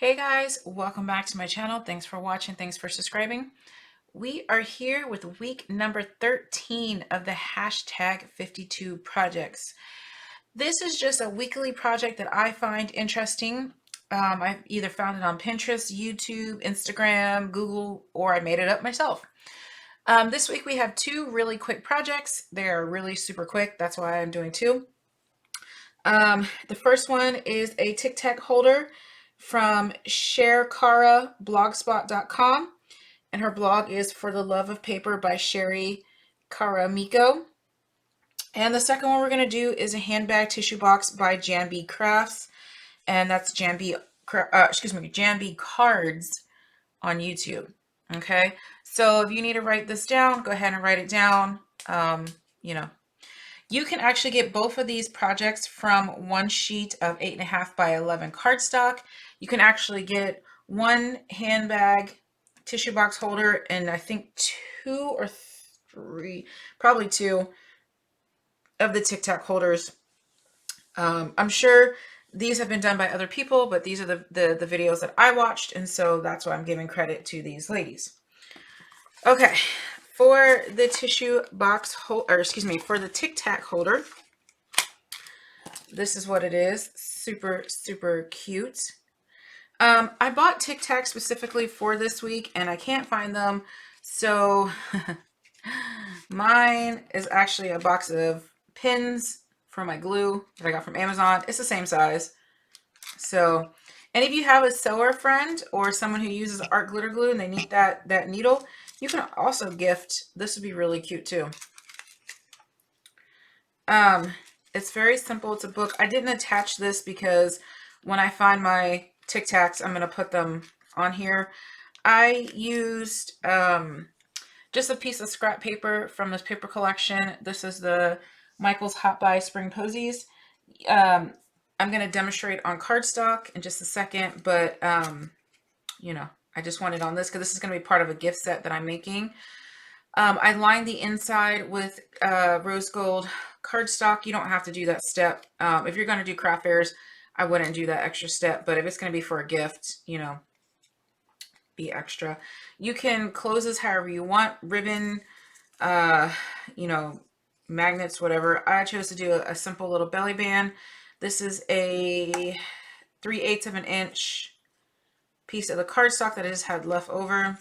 Hey guys, welcome back to my channel. Thanks for watching. Thanks for subscribing. We are here with week number 13 of the hashtag 52 projects. This is just a weekly project that I find interesting. I've either found it on Pinterest, YouTube, Instagram, Google, or I made it up myself. This week we have two really quick projects. They're really super quick. That's why I'm doing two. The first one is a Tic Tac holder from ShareKarablogspot.com, and her blog is For the Love of Paper by Sherry Karamiko. And the second one we're going to do is a handbag tissue box by Janby Crafts, and that's Janby Cards on YouTube. Okay, so if you need to write this down, go ahead and write it down. You know, you can actually get both of these projects from one sheet of 8.5 by 11 cardstock. You can actually get one handbag tissue box holder and I think two or three, probably two of the Tic Tac holders. I'm sure these have been done by other people, but these are the videos that I watched, and so that's why I'm giving credit to these ladies. Okay, for the tissue box holder, for the Tic Tac holder, this is what it is. Super, super cute. I bought Tic Tac specifically for this week and I can't find them. So mine is actually a box of pins for my glue that I got from Amazon. It's the same size. So, and if you have a sewer friend or someone who uses art glitter glue and they need that needle, you can also gift. This would be really cute too. It's very simple. It's a book. I didn't attach this because when I find my Tic Tacs, I'm going to put them on here. I used just a piece of scrap paper from this paper collection. This is the Michael's Hot Buy Spring Posies. I'm going to demonstrate on cardstock in just a second, but you know, I just wanted on this because this is going to be part of a gift set that I'm making. I lined the inside with rose gold cardstock. You don't have to do that step. If you're going to do craft fairs, I wouldn't do that extra step. But if it's going to be for a gift, you know, be extra. You can close this however you want. Ribbon, you know, magnets, whatever. I chose to do a simple little belly band. This is a 3/8 of an inch piece of the cardstock that I just had left over.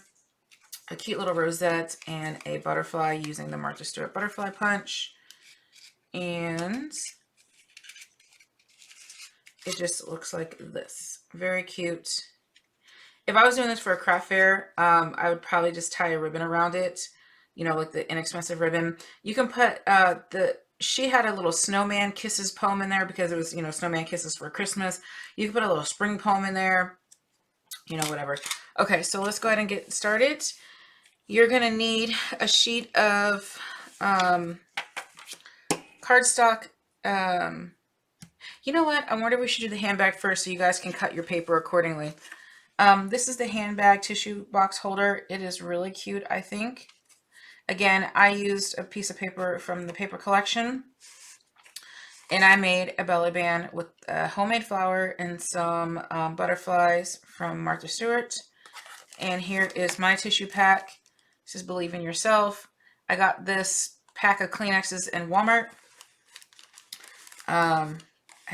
A cute little rosette and a butterfly using the Martha Stewart butterfly punch, and it just looks like this. Very cute. If I was doing this for a craft fair, I would probably just tie a ribbon around it, you know, like the inexpensive ribbon. You can put she had a little snowman kisses poem in there because it was, you know, snowman kisses for Christmas. You can put a little spring poem in there, you know, whatever. Okay, so let's go ahead and get started. You're going to need a sheet of cardstock. You know what? I wonder if we should do the handbag first so you guys can cut your paper accordingly. This is the handbag tissue box holder. It is really cute, I think. Again, I used a piece of paper from the paper collection. And I made a belly band with a homemade flower and some butterflies from Martha Stewart. And here is my tissue pack. This is Believe in Yourself. I got this pack of Kleenexes in Walmart. I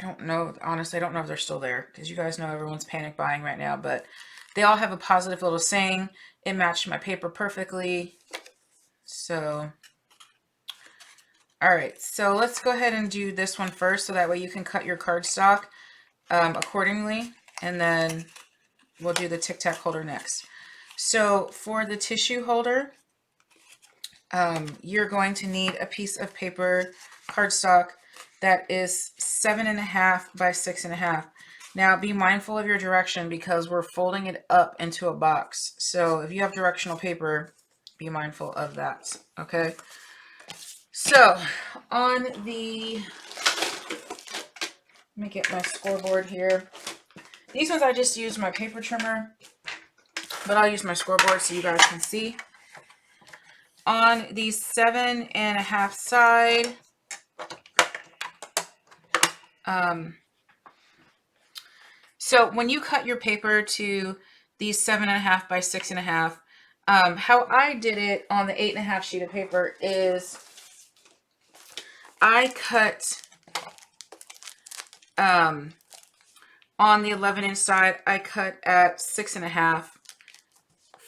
don't know, honestly, I don't know if they're still there because you guys know everyone's panic buying right now, but they all have a positive little saying. It matched my paper perfectly. So, all right, so let's go ahead and do this one first so that way you can cut your cardstock accordingly, and then we'll do the Tic Tac holder next. So for the tissue holder, you're going to need a piece of paper cardstock that is 7.5 by 6.5. Now be mindful of your direction because we're folding it up into a box. So if you have directional paper, be mindful of that. Okay. So on the, let me get my scoreboard here. These ones I just used my paper trimmer, but I'll use my scoreboard so you guys can see. On the 7.5 side, So when you cut your paper to these 7.5 by 6.5, how I did it on the 8.5 sheet of paper is I cut on the 11-inch side, I cut at 6.5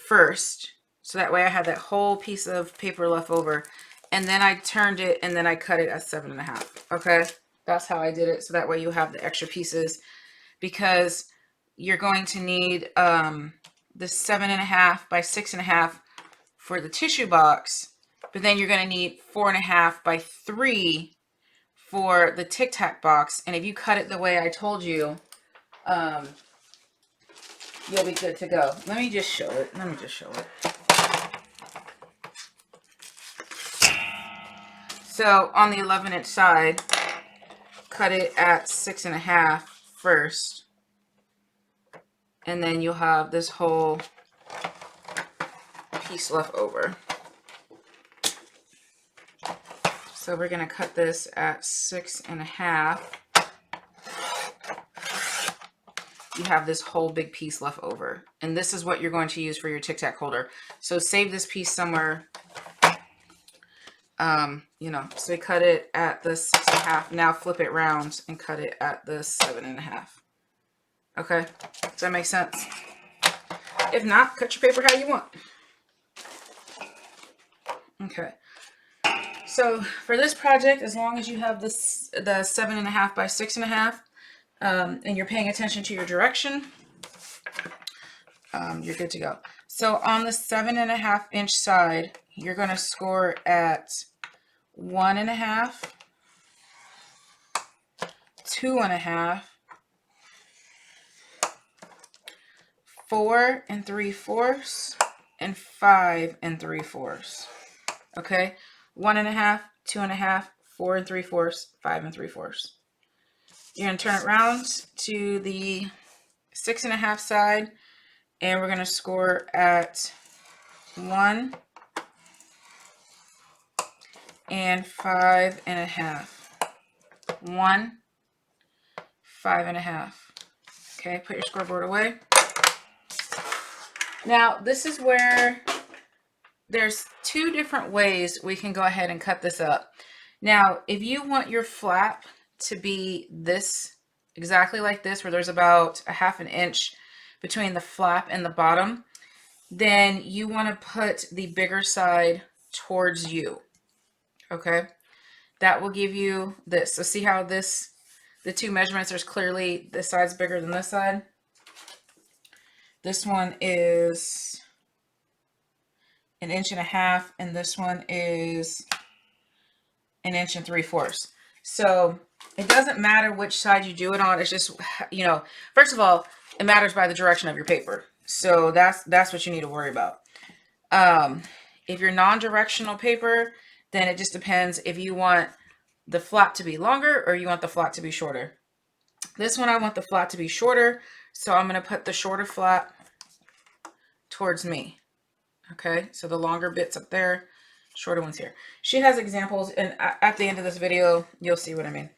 first. So that way I had that whole piece of paper left over. And then I turned it and then I cut it at 7.5. Okay. That's how I did it. So that way you have the extra pieces, because you're going to need the 7.5 by 6.5 for the tissue box, but then you're going to need 4.5 by 3 for the Tic Tac box. And if you cut it the way I told you, you'll be good to go. Let me just show it. So on the 11-inch side, cut it at 6.5 first, and then you'll have this whole piece left over. So we're going to cut this at 6.5. You have this whole big piece left over, and this is what you're going to use for your Tic Tac holder. So save this piece somewhere. You know, so cut it at the 6.5. Now flip it round and cut it at the 7.5. Okay, does that make sense? If not, cut your paper how you want. Okay, so for this project, as long as you have this, the 7.5 by 6.5, and you're paying attention to your direction, you're good to go. So on the 7.5 inch side, you're going to score at 1.5, 2.5, 4 3/4, and 5 3/4. Okay, 1.5, 2.5, 4 3/4, 5 3/4. You're going to turn it around to the 6.5 side, and we're going to score at 1 and 5.5. 1, 5.5. Okay, put your scoreboard away. Now, this is where there's two different ways we can go ahead and cut this up. Now, if you want your flap to be this, exactly like this, where there's about 1/2 inch between the flap and the bottom, then you want to put the bigger side towards you. Okay, that will give you this. So see how this, the two measurements, there's clearly this side's bigger than this side. This one is 1.5 inches, and this one is 1 3/4 inches. So it doesn't matter which side you do it on. It's just, you know, first of all, it matters by the direction of your paper. So that's what you need to worry about. If you're non-directional paper, then it just depends if you want the flap to be longer or you want the flap to be shorter. This one, I want the flap to be shorter, so I'm going to put the shorter flap towards me. Okay, so the longer bits up there, shorter ones here. She has examples, and at the end of this video, you'll see what I mean.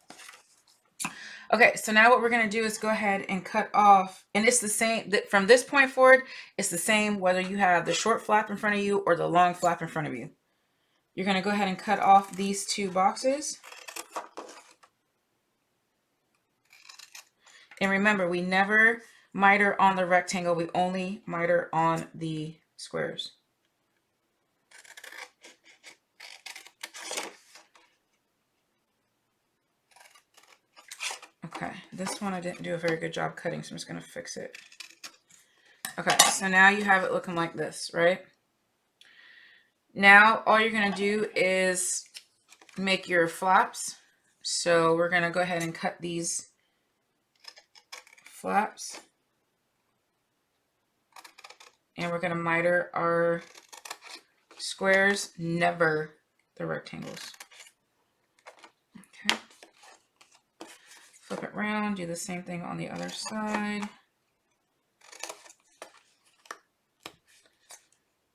Okay, so now what we're going to do is go ahead and cut off, and it's the same, from this point forward, it's the same whether you have the short flap in front of you or the long flap in front of you. You're going to go ahead and cut off these two boxes. And remember, we never miter on the rectangle, we only miter on the squares. Okay, this one I didn't do a very good job cutting, so I'm just going to fix it. Okay, so now you have it looking like this, right? Now all you're going to do is make your flaps. So we're going to go ahead and cut these flaps. And we're going to miter our squares, never the rectangles. Okay. Flip it around, do the same thing on the other side.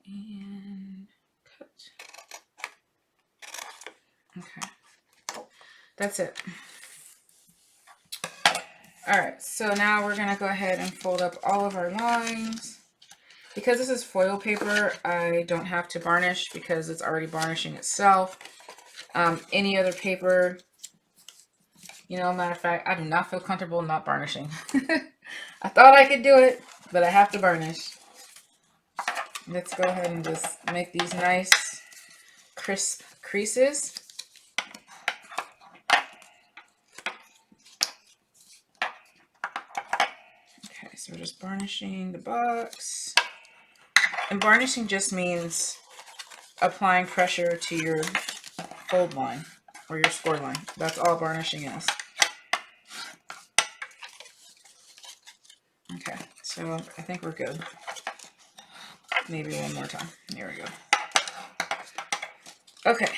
And cut. Okay. That's it. All right, so now we're gonna go ahead and fold up all of our lines. Because this is foil paper, I don't have to varnish because it's already varnishing itself. Any other paper, you know, matter of fact, I do not feel comfortable not varnishing. I thought I could do it, but I have to varnish. Let's go ahead and just make these nice crisp creases. Okay, so we're just varnishing the box. And varnishing just means applying pressure to your fold line or your score line. That's all varnishing is. Okay, so I think we're good. Maybe one more time. There we go. Okay,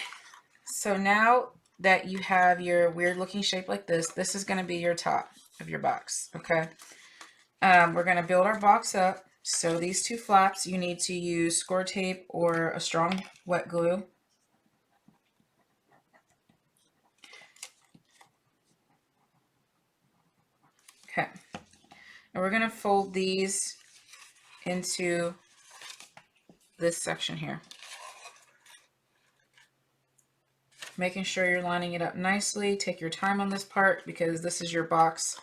so now that you have your weird looking shape like this, this is going to be your top of your box. Okay, we're going to build our box up. So these two flaps, you need to use score tape or a strong wet glue. Okay, and we're going to fold these into this section here. Making sure you're lining it up nicely. Take your time on this part because this is your box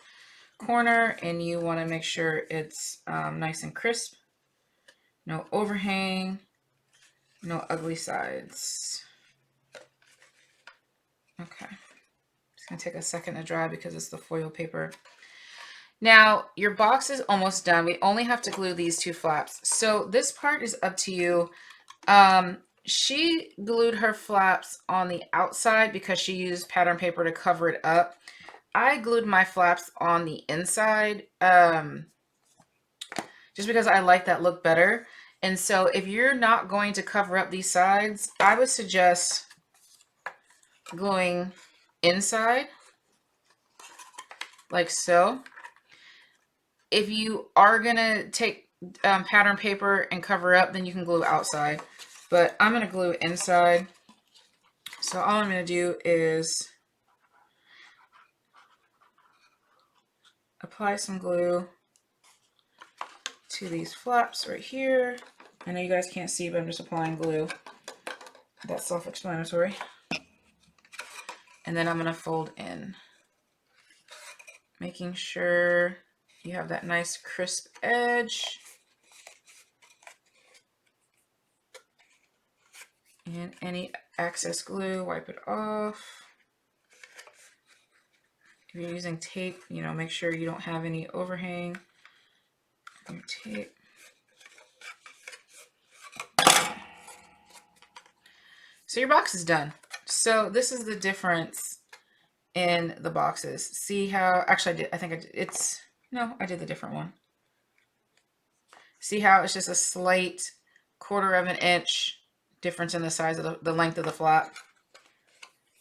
corner and you want to make sure it's nice and crisp. No overhang, no ugly sides. Okay, it's going to take a second to dry because it's the foil paper. Now, your box is almost done. We only have to glue these two flaps. So this part is up to you. She glued her flaps on the outside because she used pattern paper to cover it up. I glued my flaps on the inside just because I like that look better. And so if you're not going to cover up these sides, I would suggest gluing inside like so. If you are going to take pattern paper and cover up, then you can glue outside. But I'm going to glue inside. So all I'm going to do is apply some glue to these flaps right here. I know you guys can't see, but I'm just applying glue. That's self-explanatory. And then I'm going to fold in, making sure you have that nice crisp edge. And any excess glue, wipe it off. If you're using tape, you know, make sure you don't have any overhang on your tape. So your box is done. So this is the difference in the boxes. See how, actually I did the different one. See how it's just a slight 1/4 of an inch difference in the size of the length of the flap.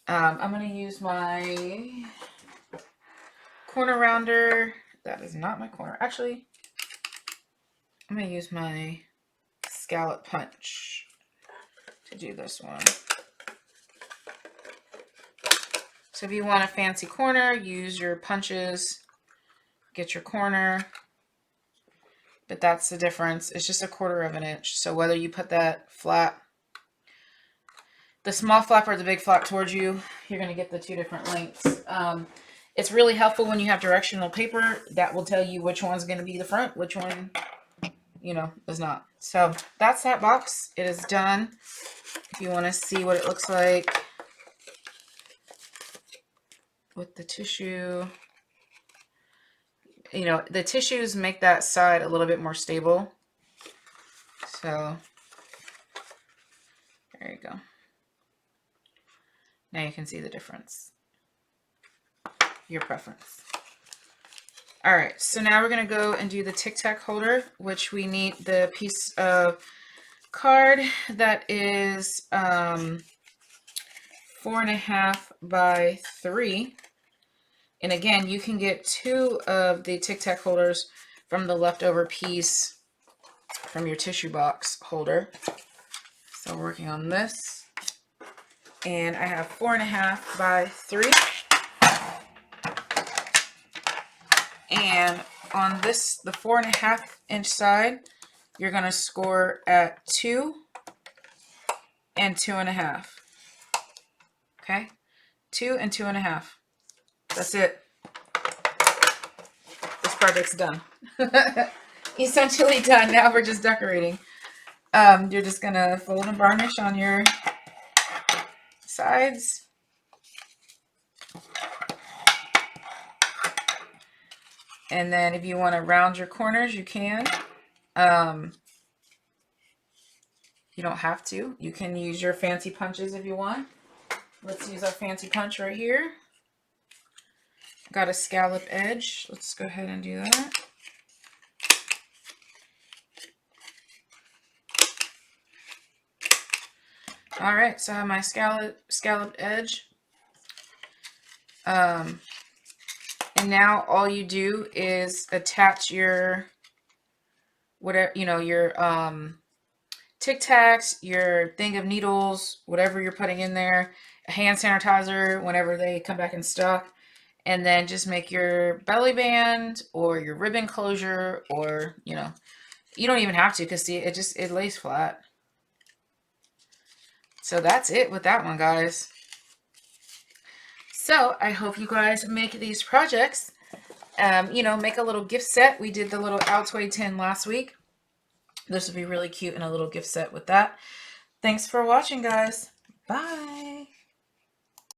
I'm going to use my corner rounder. That is not my corner. Actually, I'm going to use my scallop punch to do this one. So if you want a fancy corner, use your punches, get your corner. But that's the difference. It's just a 1/4 of an inch. So whether you put that flap, the small flap or the big flap towards you, you're going to get the two different lengths. It's really helpful when you have directional paper. That will tell you which one's going to be the front, which one, you know, is not. So that's that box. It is done. If you want to see what it looks like with the tissue, you know, the tissues make that side a little bit more stable. So there you go. Now you can see the difference. Your preference. All right, so now we're going to go and do the Tic Tac holder, which we need the piece of card that is 4.5 by 3. And again, you can get 2 of the Tic Tac holders from the leftover piece from your tissue box holder. So we're working on this. And I have 4.5 by 3. And on this, the 4.5 inch side, you're going to score at 2 and 2.5. Okay, 2 and 2.5. That's it. This project's done. Essentially done. Now we're just decorating. You're just gonna fold and varnish on your sides. And then if you want to round your corners, you can. You don't have to. You can use your fancy punches if you want. Let's use our fancy punch right here. Got a scallop edge. Let's go ahead and do that. All right, so I have my scalloped edge. And now all you do is attach your whatever, you know, your Tic Tacs, your thing of needles, whatever you're putting in there, a hand sanitizer whenever they come back in stock, and then just make your belly band or your ribbon closure, or, you know, you don't even have to, because see, it lays flat. So that's it with that one, guys. So I hope you guys make these projects. You know, make a little gift set. We did the little Altoid tin last week. This would be really cute in a little gift set with that. Thanks for watching, guys. Bye.